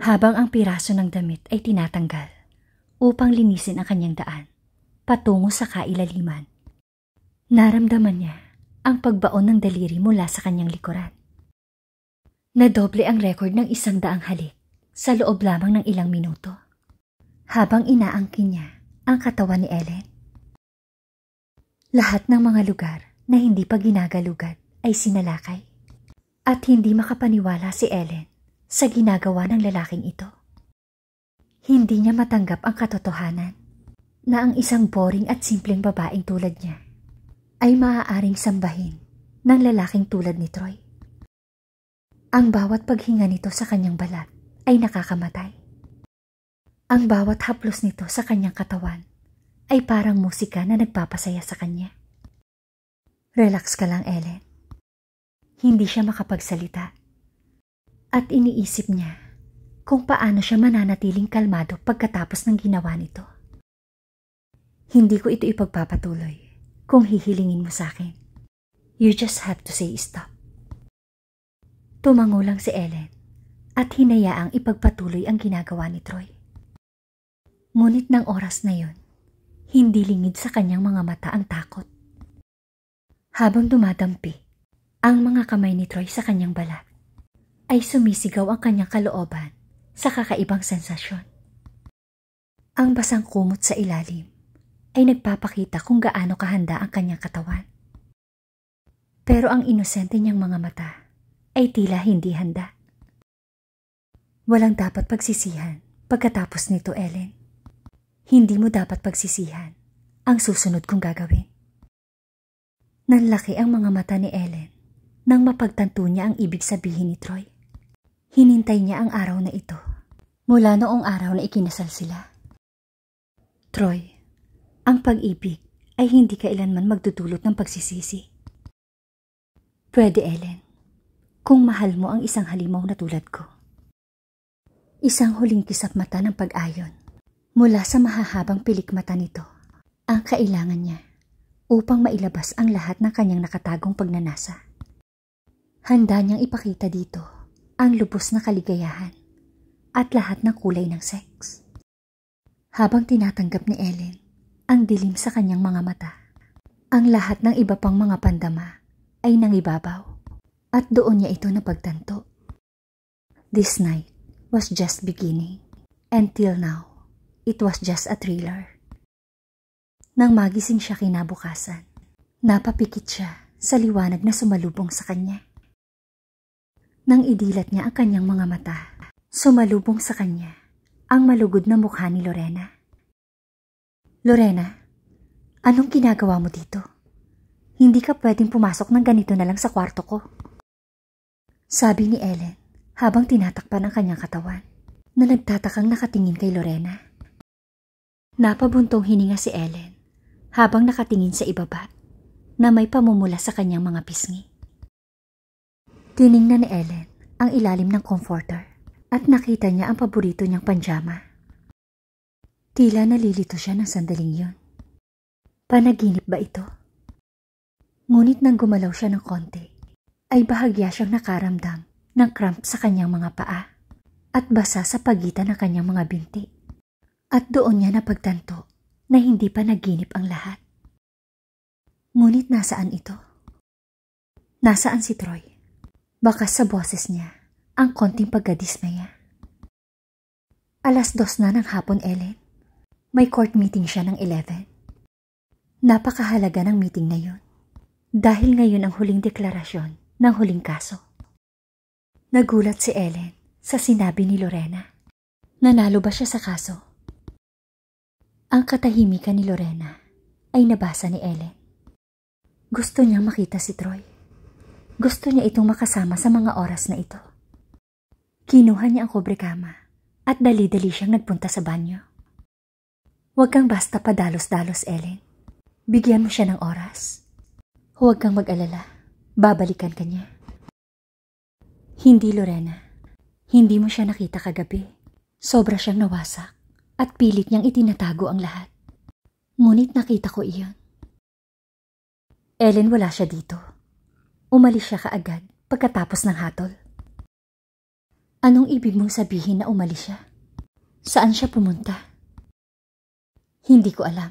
Habang ang piraso ng damit ay tinatanggal upang linisin ang kanyang daan patungo sa kailaliman, naramdaman niya ang pagbaon ng daliri mula sa kanyang likuran. Nadoble ang record ng 100 halik sa loob lamang ng ilang minuto habang inaangkin niya ang katawan ni Ellen. Lahat ng mga lugar na hindi pa ginagalugad ay sinalakay at hindi makapaniwala si Ellen sa ginagawa ng lalaking ito. Hindi niya matanggap ang katotohanan na ang isang boring at simpleng babaeng tulad niya ay maaaring sambahin ng lalaking tulad ni Troy. Ang bawat paghinga nito sa kanyang balat ay nakakamatay. Ang bawat haplos nito sa kanyang katawan ay parang musika na nagpapasaya sa kanya. Relax ka lang, Ellen. Hindi siya makapagsalita. At iniisip niya kung paano siya mananatiling kalmado pagkatapos ng ginawa nito. Hindi ko ito ipagpapatuloy kung hihilingin mo sa akin. You just have to say stop. Tumango lang si Ellen at hinayaang ipagpatuloy ang ginagawa ni Troy. Ngunit ng oras na yun, hindi lingid sa kanyang mga mata ang takot. Habang dumadampi ang mga kamay ni Troy sa kanyang balat, ay sumisigaw ang kanyang kalooban sa kakaibang sensasyon. Ang basang kumot sa ilalim ay nagpapakita kung gaano kahanda ang kanyang katawan. Pero ang inosente niyang mga mata ay tila hindi handa. Walang dapat pagsisihan pagkatapos nito, Ellen. Hindi mo dapat pagsisihan ang susunod kong gagawin. Nanlaki ang mga mata ni Ellen nang mapagtanto niya ang ibig sabihin ni Troy. Hinintay niya ang araw na ito mula noong araw na ikinasal sila. Troy, ang pag-ibig ay hindi kailanman magdudulot ng pagsisisi. Pwede, Ellen, kung mahal mo ang isang halimaw na tulad ko. Isang huling kisap mata ng pag-ayon mula sa mahahabang pilik mata nito ang kailangan niya upang mailabas ang lahat ng kanyang nakatagong pagnanasa. Handa niyang ipakita dito ang lubos na kaligayahan at lahat ng kulay ng sex. Habang tinatanggap ni Ellen ang dilim sa kanyang mga mata, ang lahat ng iba pang mga pandama ay nangibabaw at doon niya ito napagtanto. This night was just beginning and till now, it was just a thriller. Nang magising siya kinabukasan, napapikit siya sa liwanag na sumalubong sa kanya. Nang idilat niya ang kanyang mga mata, sumalubong sa kanya ang malugod na mukha ni Lorena. Lorena, anong ginagawa mo dito? Hindi ka pwedeng pumasok ng ganito na lang sa kwarto ko. Sabi ni Ellen habang tinatakpan ang kanyang katawan na nagtatakang nakatingin kay Lorena. Napabuntong hininga si Ellen habang nakatingin sa ibaba na may pamumula sa kanyang mga pisngi. Tiningnan ni Ellen ang ilalim ng comforter at nakita niya ang paborito niyang panjama. Tila nalilito siya ng sandaling yun. Panaginip ba ito? Ngunit nang gumalaw siya ng konti, ay bahagya siyang nakaramdam ng cramp sa kanyang mga paa at basa sa pagitan ng kanyang mga binti. At doon niya napagtanto na hindi pa naginip ang lahat. Ngunit nasaan ito? Nasaan si Troy? Bakas sa boses niya ang konting pagkadismaya. 2:00 na ng hapon, Ellen. May court meeting siya ng 11. Napakahalaga ng meeting na yun. Dahil ngayon ang huling deklarasyon ng huling kaso. Nagulat si Ellen sa sinabi ni Lorena. Nanalo ba siya sa kaso? Ang katahimikan ni Lorena ay nabasa ni Ellen. Gusto niyang makita si Troy. Gusto niya itong makasama sa mga oras na ito. Kinuha niya ang kobrekama at dali-dali siyang nagpunta sa banyo. Huwag kang basta padalos-dalos, Ellen. Bigyan mo siya ng oras. Huwag kang mag-alala. Babalikan ka niya. Hindi, Lorena. Hindi mo siya nakita kagabi. Sobra siyang nawasak at pilit niyang itinatago ang lahat. Ngunit nakita ko iyon. Ellen, wala siya dito. Umalis siya kaagad pagkatapos ng hatol. Anong ibig mong sabihin na umalis siya? Saan siya pumunta? Hindi ko alam.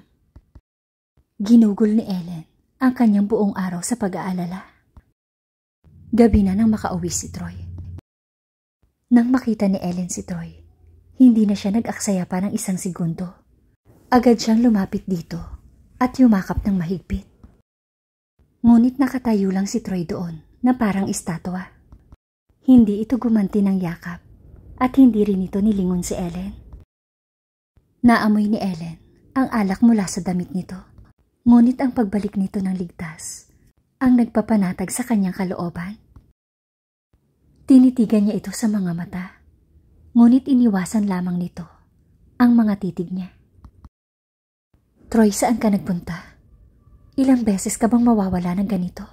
Ginugol ni Ellen ang kanyang buong araw sa pag-aalala. Gabi na nang makauwi si Troy. Nang makita ni Ellen si Troy, hindi na siya nag-aksaya pa ng 1 segundo. Agad siyang lumapit dito at yumakap ng mahigpit. Ngunit nakatayo lang si Troy doon na parang estatwa. Hindi ito gumanti ng yakap at hindi rin ito nilingon si Ellen. Naamoy ni Ellen ang alak mula sa damit nito. Ngunit ang pagbalik nito ng ligtas ang nagpapanatag sa kanyang kalooban. Tinitigan niya ito sa mga mata, ngunit iniwasan lamang nito ang mga titig niya. Troy, saan ka nagpunta? Ilang beses ka bang mawawala ng ganito?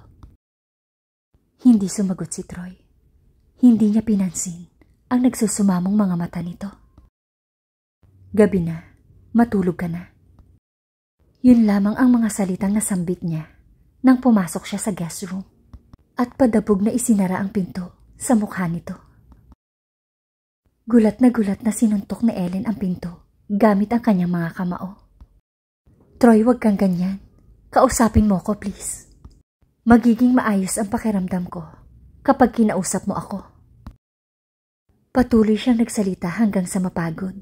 Hindi sumagot si Troy. Hindi niya pinansin ang nagsusumamong mga mata nito. Gabi na, matulog ka na. Yun lamang ang mga salitang nasambit niya nang pumasok siya sa guest room at padabog na isinara ang pinto sa mukha nito. Gulat na sinuntok ni Ellen ang pinto gamit ang kanyang mga kamao. Troy, wag kang ganyan. Kausapin mo ko, please. Magiging maayos ang pakiramdam ko kapag kinausap mo ako. Patuloy siyang nagsalita hanggang sa mapagod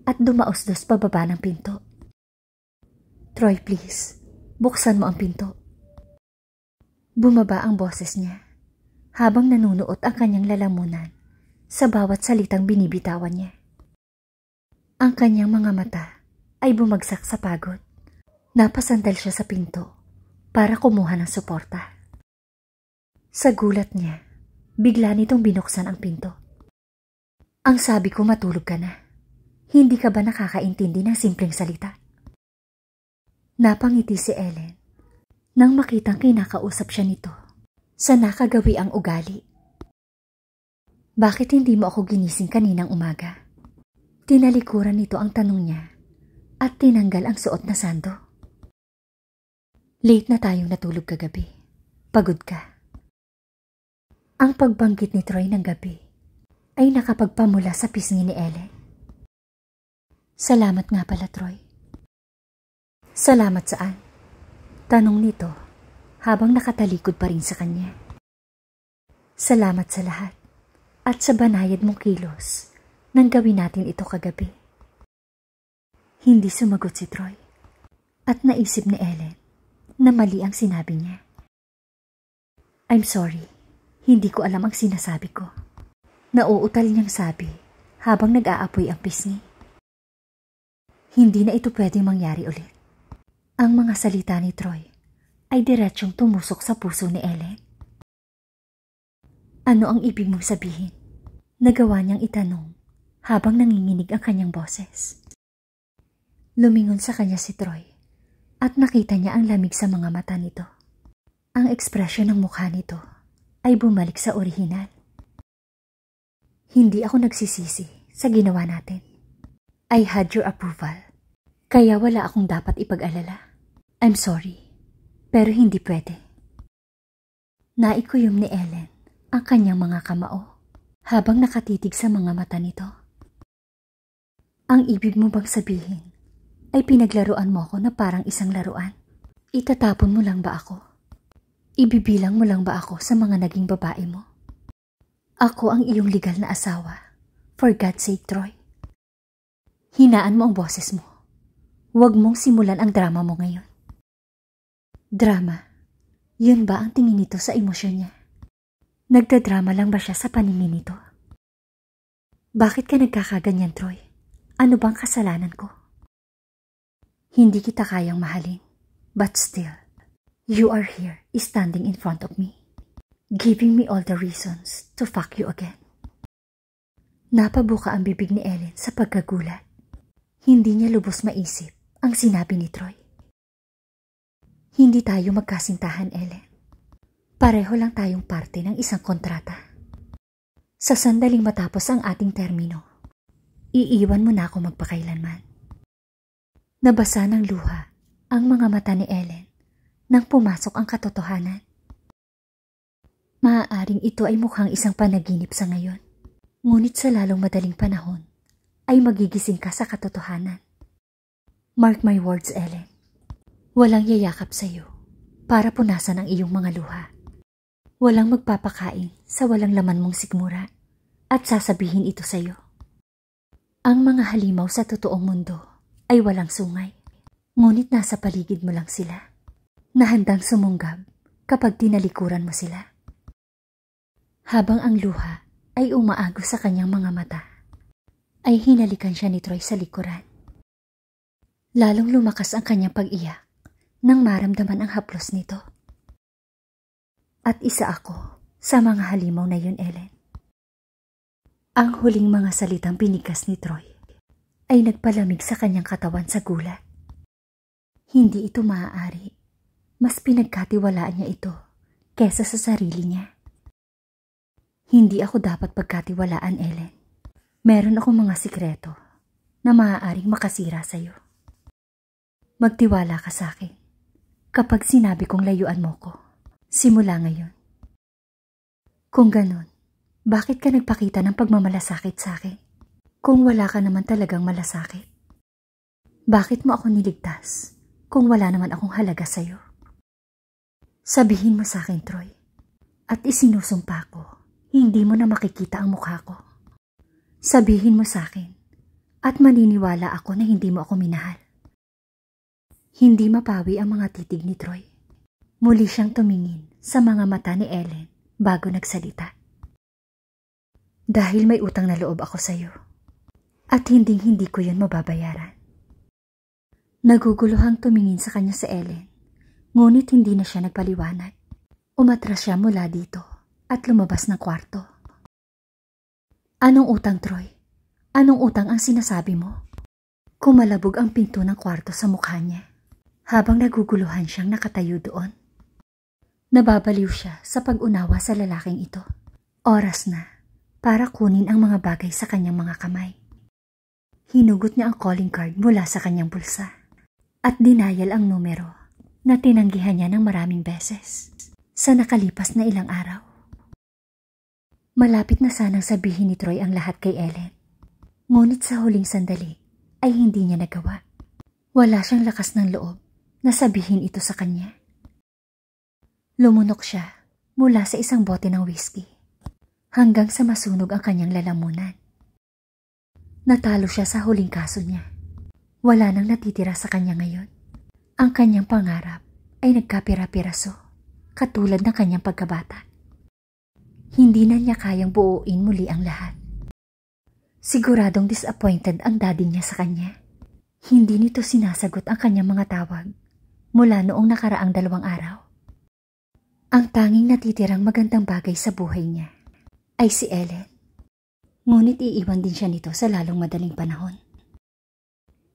at dumaos-dos pababa ng pinto. Troy, please, buksan mo ang pinto. Bumaba ang boses niya habang nanunuot ang kanyang lalamunan sa bawat salitang binibitawan niya. Ang kanyang mga mata ay bumagsak sa pagod. Napasandal siya sa pinto para kumuha ng suporta. Sa gulat niya, bigla nitong binuksan ang pinto. Ang sabi ko, matulog ka na. Hindi ka ba nakakaintindi ng simpleng salita? Napangiti si Ellen nang makitang kinakausap siya nito sa nakagawi ang ugali. Bakit hindi mo ako ginising kaninang umaga? Tinalikuran nito ang tanong niya at tinanggal ang suot na sando. Late na tayong natulog kagabi. Pagod ka. Ang pagbanggit ni Troy ng gabi ay nakapagpamula sa pisngi ni Ellen. Salamat nga pala, Troy. Salamat saan? Tanong nito habang nakatalikod pa rin sa kanya. Salamat sa lahat at sa banayad mong kilos nang gawin natin ito kagabi. Hindi sumagot si Troy at naisip ni Ellen na mali ang sinabi niya. I'm sorry, hindi ko alam ang sinasabi ko. Nauutal niyang sabi habang nag-aapoy ang pisngi. Hindi na ito pwedeng mangyari ulit. Ang mga salita ni Troy ay diretsyong tumusok sa puso ni Ellen. Ano ang ibig mong sabihin? Nagawa niyang itanong habang nanginginig ang kanyang boses. Lumingon sa kanya si Troy at nakita niya ang lamig sa mga mata nito. Ang ekspresyon ng mukha nito ay bumalik sa orihinal. Hindi ako nagsisisi sa ginawa natin. I had your approval, kaya wala akong dapat ipag-alala. I'm sorry, pero hindi pwede. Naikuyom ni Ellen ang kanyang mga kamao habang nakatitig sa mga mata nito. Ang ibig mo bang sabihin ay pinaglaruan mo ako na parang isang laruan? Itatapon mo lang ba ako? Ibibilang mo lang ba ako sa mga naging babae mo? Ako ang iyong legal na asawa. For God's sake, Troy. Hinaan mo ang boses mo. Huwag mong simulan ang drama mo ngayon. Drama? Yun ba ang tingin nito sa emosyon niya? Nagdadrama lang ba siya sa paningin nito? Bakit ka nagkakaganyan, Troy? Ano bang kasalanan ko? Hindi kita kayang mahalin. But still, you are here, standing in front of me, giving me all the reasons to fuck you again. Napabuka ang bibig ni Ellen sa pagkagulat. Hindi niya lubos maisip ang sinabi ni Troy. Hindi tayo magkasintahan, Ellen. Pareho lang tayong parte ng isang kontrata. Sa sandaling matapos ang ating termino, iiwan mo na ako magpakailanman. Nabasa ng luha ang mga mata ni Ellen nang pumasok ang katotohanan. Maaaring ito ay mukhang isang panaginip sa ngayon, ngunit sa lalong madaling panahon ay magigising ka sa katotohanan. Mark my words, Ellen. Walang yayakap sa iyo para punasan ang iyong mga luha. Walang magpapakain sa walang laman mong sigmura at sasabihin ito sa iyo. Ang mga halimaw sa totoong mundo ay walang sungay, ngunit nasa paligid mo lang sila, na handang sumunggab kapag tinalikuran mo sila. Habang ang luha ay umaagos sa kanyang mga mata, ay hinalikan siya ni Troy sa likuran. Lalong lumakas ang kanyang pag-iyak nang maramdaman ang haplos nito. At isa ako sa mga halimaw na yun, Ellen. Ang huling mga salitang pinigas ni Troy ay nagpalamig sa kanyang katawan sa gulat. Hindi ito maaari. Mas pinagkatiwalaan niya ito kesa sa sarili niya. Hindi ako dapat pagkatiwalaan, Ellen. Meron akong mga sikreto na maaaring makasira sa iyo. Magtiwala ka sa akin kapag sinabi kong layuan mo ko, simula ngayon. Kung ganon, bakit ka nagpakita ng pagmamalasakit sa akin? Kung wala ka naman talagang malasakit. Bakit mo ako niligtas kung wala naman akong halaga sa iyo? Sabihin mo sa akin, Troy, at isinusumpa ko, hindi mo na makikita ang mukha ko. Sabihin mo sa akin, at maniniwala ako na hindi mo ako minahal. Hindi mapawi ang mga titig ni Troy. Muli siyang tumingin sa mga mata ni Ellen bago nagsalita. Dahil may utang na loob ako sa iyo, at hindi ko yun mababayaran. Naguguluhang tumingin sa kanya sa Ellen, ngunit hindi na siya nagpaliwanag. Umatras siya mula dito at lumabas ng kwarto. Anong utang, Troy? Anong utang ang sinasabi mo? Kumalabog ang pinto ng kwarto sa mukha niya, habang naguguluhan siyang nakatayo doon. Nababaliw siya sa pag-unawa sa lalaking ito. Oras na para kunin ang mga bagay sa kanyang mga kamay. Hinugot niya ang calling card mula sa kanyang bulsa at dinayal ang numero na tinanggihan niya ng maraming beses sa nakalipas na ilang araw. Malapit na sanang sabihin ni Troy ang lahat kay Ellen, ngunit sa huling sandali ay hindi niya nagawa. Wala siyang lakas ng loob na sabihin ito sa kanya. Lumunok siya mula sa isang bote ng whiskey hanggang sa masunog ang kanyang lalamunan. Natalo siya sa huling kaso niya. Wala nang natitira sa kanya ngayon. Ang kanyang pangarap ay nagkapira-piraso, katulad ng kanyang pagkabata. Hindi na niya kayang buuin muli ang lahat. Siguradong disappointed ang daddy niya sa kanya. Hindi nito sinasagot ang kanyang mga tawag mula noong nakaraang 2 araw. Ang tanging natitirang magandang bagay sa buhay niya ay si Ellen. Ngunit iiwan din siya nito sa lalong madaling panahon.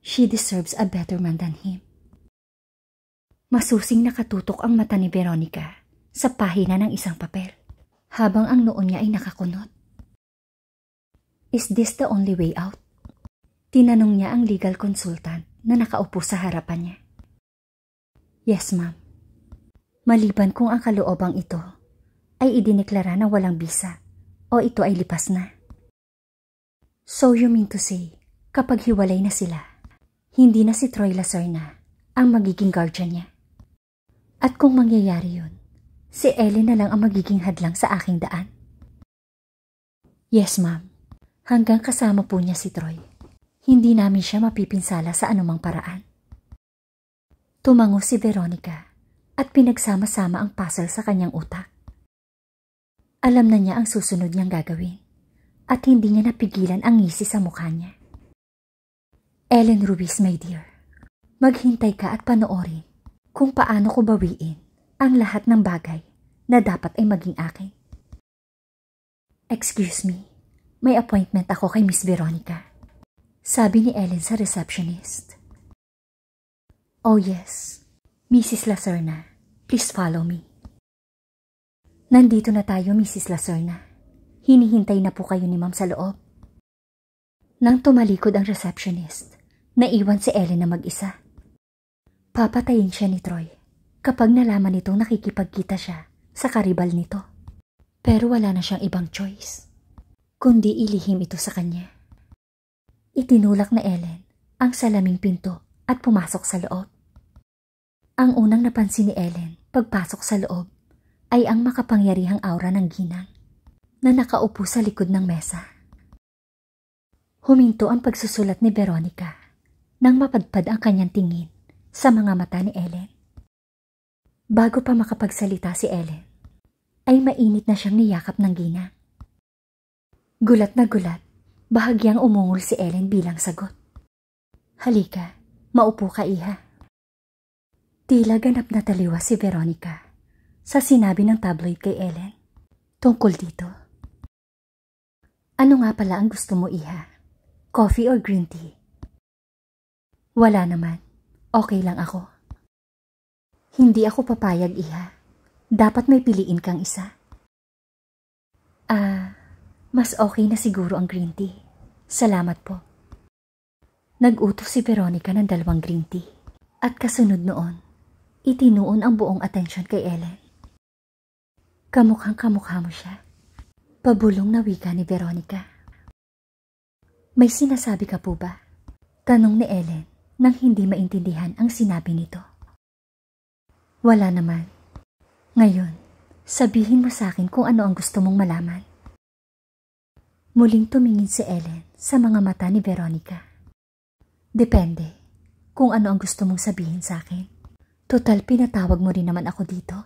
She deserves a better man than him. Masusing nakatutok ang mata ni Veronica sa pahina ng isang papel, habang ang noon niya ay nakakunot. Is this the only way out? Tinanong niya ang legal consultant na nakaupo sa harapan niya. Yes, ma'am. Maliban kung ang kaloobang ito ay idineklara na walang bisa o ito ay lipas na. So you mean to say, kapag hiwalay na sila, hindi na si Troy Lacerna ang magiging guardian niya? At kung mangyayari yun, si Ellen na lang ang magiging hadlang sa aking daan? Yes, ma'am. Hanggang kasama po niya si Troy, hindi namin siya mapipinsala sa anumang paraan. Tumango si Veronica at pinagsama-sama ang puzzle sa kanyang utak. Alam na niya ang susunod niyang gagawin at hindi niya napigilan ang ngisi sa mukha niya. Ellen Ruiz, my dear, maghintay ka at panoorin kung paano ko bawiin ang lahat ng bagay na dapat ay maging akin. Excuse me, may appointment ako kay Miss Veronica, sabi ni Ellen sa receptionist. Oh yes, Mrs. Lacerna, please follow me. Nandito na tayo, Mrs. Lacerna. Hinihintay na po kayo ni ma'am sa loob. Nang tumalikod ang receptionist, naiwan si Ellen na mag-isa. Papatayin siya ni Troy kapag nalaman nitong nakikipagkita siya sa karibal nito. Pero wala na siyang ibang choice, kundi ilihim ito sa kanya. Itinulak na Ellen ang salaming pinto at pumasok sa loob. Ang unang napansin ni Ellen pagpasok sa loob ay ang makapangyarihang aura ng ginang na nakaupo sa likod ng mesa. Huminto ang pagsusulat ni Veronica nang mapadpad ang kanyang tingin sa mga mata ni Ellen. Bago pa makapagsalita si Ellen, ay mainit na siyang niyakap ng ginang. Gulat na gulat, bahagyang umungol si Ellen bilang sagot. Halika, maupo ka iha. Tila ganap na taliwa si Veronica sa sinabi ng tabloid kay Ellen tungkol dito. Ano nga pala ang gusto mo iha? Coffee or green tea? Wala naman, okay lang ako. Hindi ako papayag iha. Dapat may piliin kang isa. Mas okay na siguro ang green tea. Salamat po. Nag-utos si Veronica ng 2 green tea. At kasunod noon, itinuon ang buong atensyon kay Ellen. Kamukhang kamukha mo siya. Pabulong na wika ni Veronica. May sinasabi ka po ba? Tanong ni Ellen nang hindi maintindihan ang sinabi nito. Wala naman. Ngayon, sabihin mo sa akin kung ano ang gusto mong malaman. Muling tumingin si Ellen sa mga mata ni Veronica. Depende kung ano ang gusto mong sabihin sa akin. Total pinatawag mo rin naman ako dito.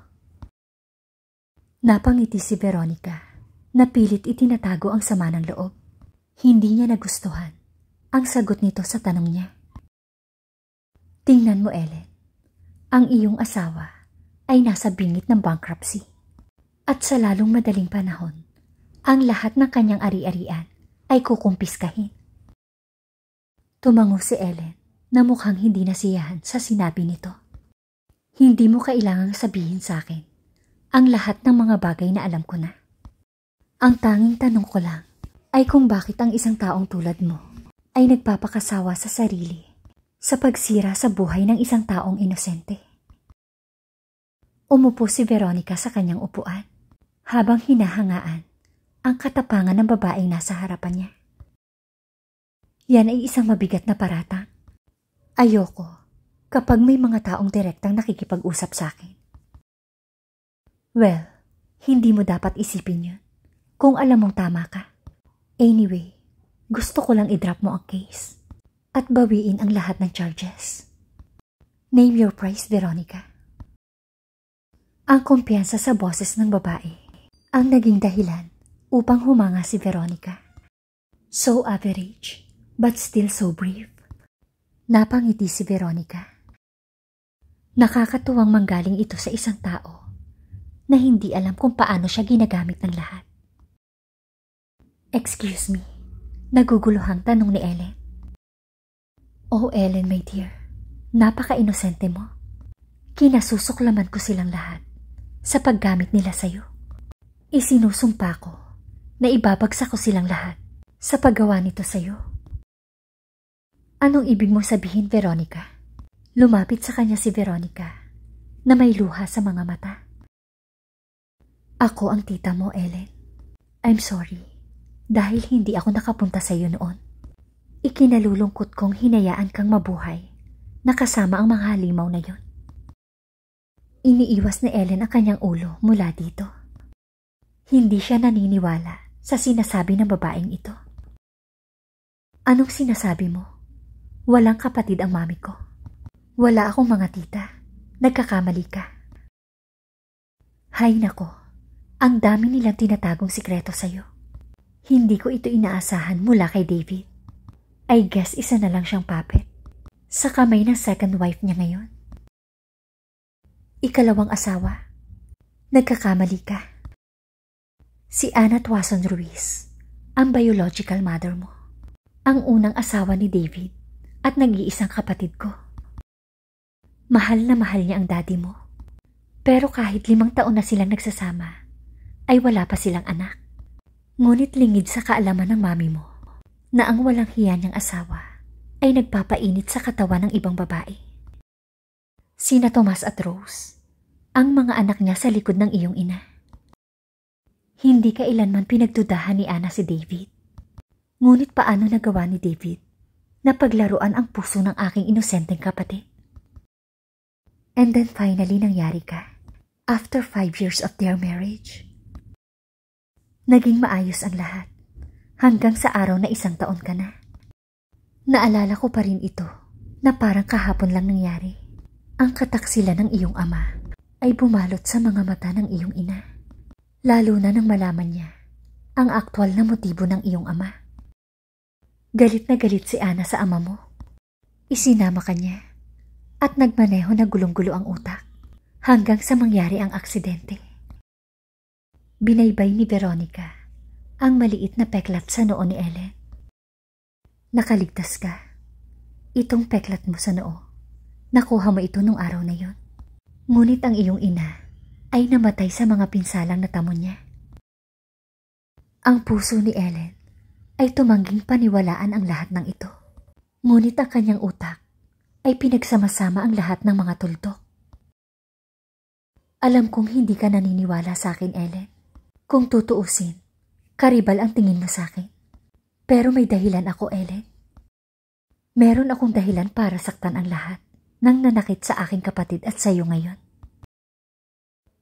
Napangiti si Veronica na pilit itinatago ang sama ng loob. Hindi niya nagustuhan ang sagot nito sa tanong niya. Tingnan mo Ellen, ang iyong asawa ay nasa bingit ng bankruptcy. At sa lalong madaling panahon, ang lahat ng kanyang ari-arian ay kukumpiskahin. Tumango si Ellen na mukhang hindi nasiyahan sa sinabi nito. Hindi mo kailangang sabihin sa akin ang lahat ng mga bagay na alam ko na. Ang tanging tanong ko lang ay kung bakit ang isang taong tulad mo ay nagpapakasawa sa sarili sa pagsira sa buhay ng isang taong inosente. Umupo si Veronica sa kanyang upuan habang hinahangaan ang katapangan ng babaeng nasa harapan niya. Yan ay isang mabigat na paratang. Ayoko kapag may mga taong direktang nakikipag-usap sa akin. Well, hindi mo dapat isipin yun kung alam mong tama ka. Anyway, gusto ko lang i-drop mo ang case at bawiin ang lahat ng charges. Name your price, Veronica. Ang kumpiyansa sa boses ng babae ang naging dahilan upang humanga si Veronica. So average, but still so brave. Napangiti si Veronica. Nakakatuwang manggaling ito sa isang tao na hindi alam kung paano siya ginagamit ng lahat. Excuse me, naguguluhang tanong ni Ellen. Oh Ellen, my dear, napaka-inosente mo. Kinasusuklaman ko silang lahat sa paggamit nila sa'yo. Isinusumpa ko na ibabagsak ko silang lahat sa paggawa nito sa'yo. Anong ibig mong sabihin, Veronica? Lumapit sa kanya si Veronica na may luha sa mga mata. Ako ang tita mo, Ellen. I'm sorry dahil hindi ako nakapunta sa iyo noon. Ikinalulungkot kong hinayaan kang mabuhay na kasama ang mga halimaw na yon. Iniiwas ni Ellen ang kanyang ulo mula dito. Hindi siya naniniwala sa sinasabi ng babaeng ito. Anong sinasabi mo? Walang kapatid ang mami ko. Wala akong mga tita. Nagkakamali ka. Hay nako, ang dami nilang tinatagong sikreto sa'yo. Hindi ko ito inaasahan mula kay David. I guess isa na lang siyang puppet sa kamay ng second wife niya ngayon. Ikalawang asawa. Nagkakamali ka. Si Ana Tuason Ruiz, ang biological mother mo. Ang unang asawa ni David at nag-iisang kapatid ko. Mahal na mahal niya ang daddy mo. Pero kahit 5 taon na silang nagsasama, ay wala pa silang anak. Ngunit lingid sa kaalaman ng mami mo na ang walang hiya niyang asawa ay nagpapainit sa katawan ng ibang babae. Sina Tomas at Rose ang mga anak niya sa likod ng iyong ina. Hindi kailanman pinagdudahan ni Ana si David. Ngunit paano nagawa ni David na paglaruan ang puso ng aking inosenteng kapatid? And then finally nangyari ka, after 5 years of their marriage. Naging maayos ang lahat, hanggang sa araw na 1 taon ka na. Naalala ko pa rin ito, na parang kahapon lang nangyari. Ang kataksilan ng iyong ama ay bumalot sa mga mata ng iyong ina. Lalo na nang malaman niya ang aktwal na motibo ng iyong ama. Galit na galit si Ana sa ama mo. Isinama ka niya at nagmaneho na gulong-gulo ang utak hanggang sa mangyari ang aksidente. Binaybay ni Veronica ang maliit na peklat sa noo ni Ellen. Nakaligtas ka. Itong peklat mo sa noo, nakuha mo ito nung araw na yon. Ngunit ang iyong ina ay namatay sa mga pinsalang natamo niya. Ang puso ni Ellen ay tumangging paniwalaan ang lahat ng ito. Ngunit ang kanyang utak ay pinagsama-sama ang lahat ng mga tuldok. Alam kong hindi ka naniniwala sa akin, Ellen. Kung tutuusin, karibal ang tingin mo sa akin. Pero may dahilan ako, Ellen. Meron akong dahilan para saktan ang lahat ng nanakit sa aking kapatid at sa iyo ngayon.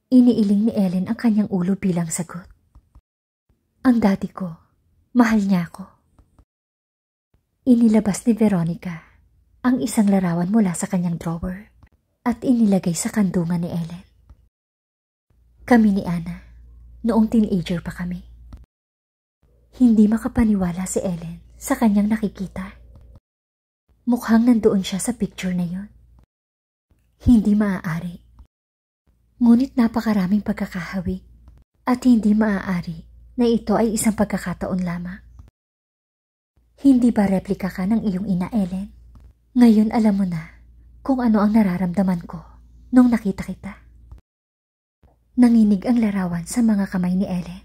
Iniiling ni Ellen ang kanyang ulo bilang sagot. Ang daddy ko, mahal niya ako. Inilabas ni Veronica ang isang larawan mula sa kanyang drawer at inilagay sa kandungan ni Ellen. Kami ni Ana, noong teenager pa kami. Hindi makapaniwala si Ellen sa kanyang nakikita. Mukhang nandoon siya sa picture na yun. Hindi maaari. Ngunit napakaraming pagkakahawig at hindi maaari na ito ay isang pagkakataon lamang. Hindi ba replika ka ng iyong ina, Ellen? Ngayon alam mo na kung ano ang nararamdaman ko nung nakita kita. Nanginig ang larawan sa mga kamay ni Ellen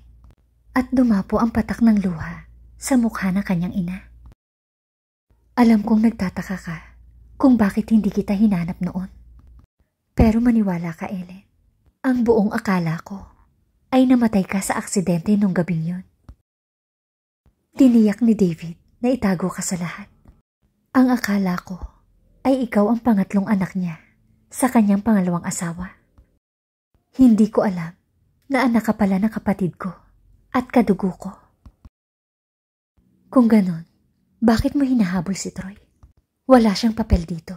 at dumapo ang patak ng luha sa mukha ng kanyang ina. Alam kong nagtataka ka kung bakit hindi kita hinanap noon. Pero maniwala ka, Ellen. Ang buong akala ko ay namatay ka sa aksidente nung gabing yun. Tiniyak ni David na itago ka sa lahat. Ang akala ko ay ikaw ang pangatlong anak niya sa kanyang pangalawang asawa. Hindi ko alam na anak ka pala ng kapatid ko at kadugo ko. Kung ganon, bakit mo hinahabol si Troy? Wala siyang papel dito.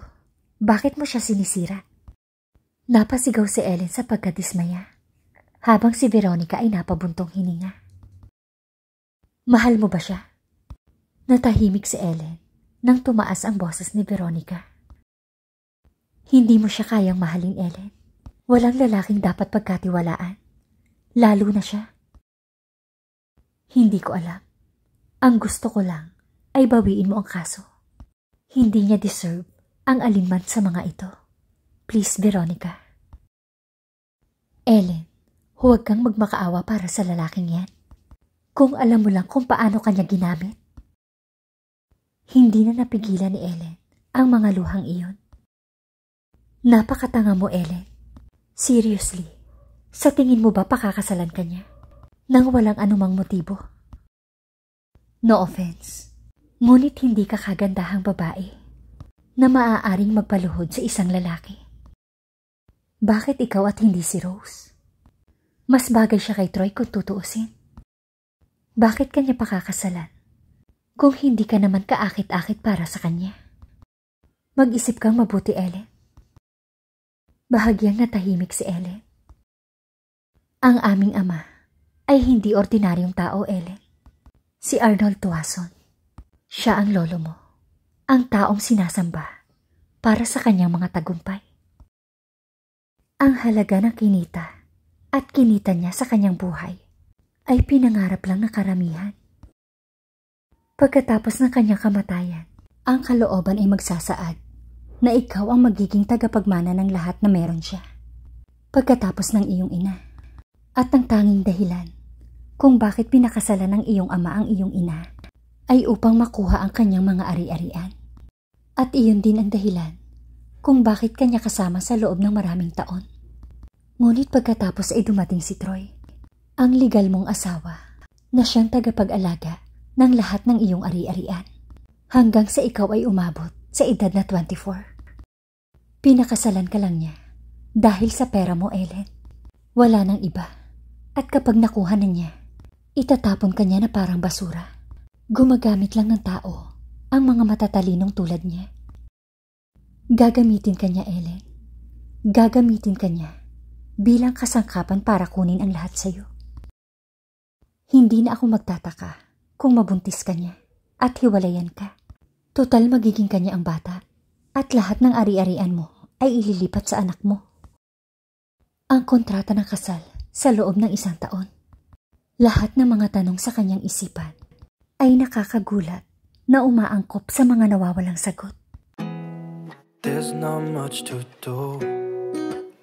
Bakit mo siya sinisira? Napasigaw si Ellen sa pagkadismaya, habang si Veronica ay napabuntong hininga. Mahal mo ba siya? Natahimik si Ellen nang tumaas ang boses ni Veronica. Hindi mo siya kayang mahalin, Ellen. Walang lalaking dapat pagkatiwalaan, lalo na siya. Hindi ko alam. Ang gusto ko lang ay bawiin mo ang kaso. Hindi niya deserve ang alinman sa mga ito. Please, Veronica. Ellen, huwag kang magmakaawa para sa lalaking yan. Kung alam mo lang kung paano kanya ginamit. Hindi na napigilan ni Ellen ang mga luhang iyon. Napakatanga mo, Ellen. Seriously, sa tingin mo ba pakakasalan ka niya nang walang anumang motibo? No offense, ngunit hindi ka kagandahang babae na maaaring magpaluhod sa isang lalaki. Bakit ikaw at hindi si Rose? Mas bagay siya kay Troy kung tutuusin. Bakit kanya pakakasalan kung hindi ka naman kaakit-akit para sa kanya? Mag-isip kang mabuti, Ellen. Bahagyang natahimik si Ellen. Ang aming ama ay hindi ordinaryong tao, Ellen. Si Arnold Tuason. Siya ang lolo mo, ang taong sinasamba para sa kanyang mga tagumpay. Ang halaga ng kinita at kinita niya sa kanyang buhay ay pinangarap lang na karamihan. Pagkatapos ng kanyang kamatayan, ang kalooban ay magsasaad na ikaw ang magiging tagapagmana ng lahat na meron siya. Pagkatapos ng iyong ina. At ang tanging dahilan kung bakit pinakasalan ng iyong ama ang iyong ina ay upang makuha ang kanyang mga ari-arian. At iyon din ang dahilan kung bakit kanya kasama sa loob ng maraming taon. Ngunit pagkatapos ay dumating si Troy, ang legal mong asawa, na siyang tagapag-alaga ng lahat ng iyong ari-arian. Hanggang sa ikaw ay umabot sa edad na 24. Pinakasalan ka lang niya dahil sa pera mo, Ellen. Wala nang iba. At kapag nakuha na niya, itatapon ka niya na parang basura. Gumagamit lang ng tao ang mga matatalinong tulad niya. Gagamitin ka niya, Ellen. Gagamitin ka niya bilang kasangkapan para kunin ang lahat sa iyo. Hindi na ako magtataka kung mabuntis ka niya at hiwalayan ka. Total magiging kanya ang bata at lahat ng ari-arian mo ay ililipat sa anak mo. Ang kontrata ng kasal sa loob ng 1 taon. Lahat ng mga tanong sa kanyang isipan ay nakakagulat na umaangkop sa mga nawawalang sagot. There's not much to do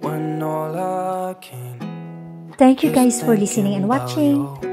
when all I can. Thank you guys for listening and watching.